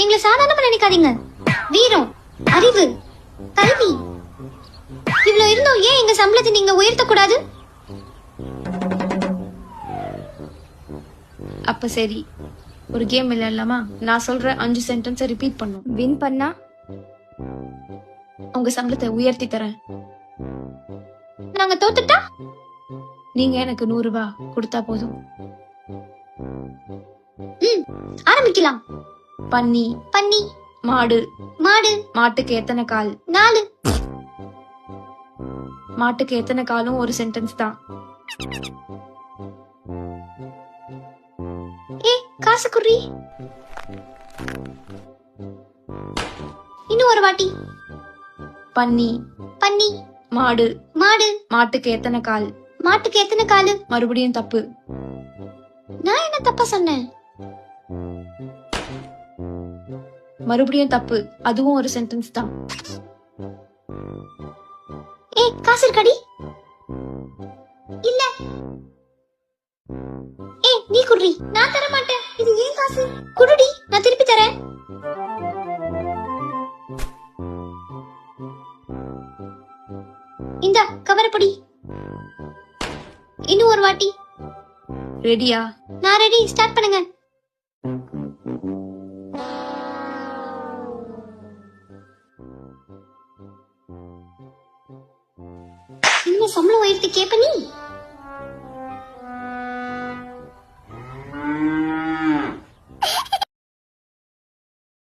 எங்களை சாதாரணமா நினைக்காதீங்க. வீரம், அறிவு, கல்வி இவ்வளவு இருந்தோம் ஏன் எங்க சம்பளத்தை நீங்க உயர்த்த கூடாது? அப்ப சரி, ஒரு கேம் விளையாடலாமா? நான் சொல்ற 5 சென்டென்ஸை ரிப்பீட் பண்ணும். வின் பண்ணா உங்க சம்பளத்தை உயர்த்தி தரேன். நாங்க தோத்துட்டா நீங்க எனக்கு 100 ரூபாய் கொடுத்தா போதும். ஆரம்பிக்கலாம். பன்னி. பன்னி. மாடு. மாடு. மாட்டுக்கு எத்தனை கால்? 4. மாட்டுக்கு எத்தனை காலும் ஒரு சென்டென்ஸ் தான். காசு குறி. இன்னும் ஒரு வாட்டி. பன்னி. பன்னி. மாடு. மாடு. மாட்டுக்கு எத்தனை கால்? மாட்டுக்கு எத்தனை காலு? மறுபடியும் தப்பு. நான் என்ன தப்பா சொன்னேன்? மறுபடியும் தப்பு. அதுவும் ஒரு சென்டென்ஸ் தான். காசு இருக்காடி? இல்ல. நீ குடுறி. நான் தர மாட்டேன். இது ஏன் காசு? குடுடி, நான் திருப்பி தரேன். இந்த கவரப்படி. இன்னும் ஒரு வாட்டி. ரெடியா? நான் ரெடி. ஸ்டார்ட் பண்ணுங்க. இன்னும் சம்பளம் உயர்த்தி கேப்ப நீ?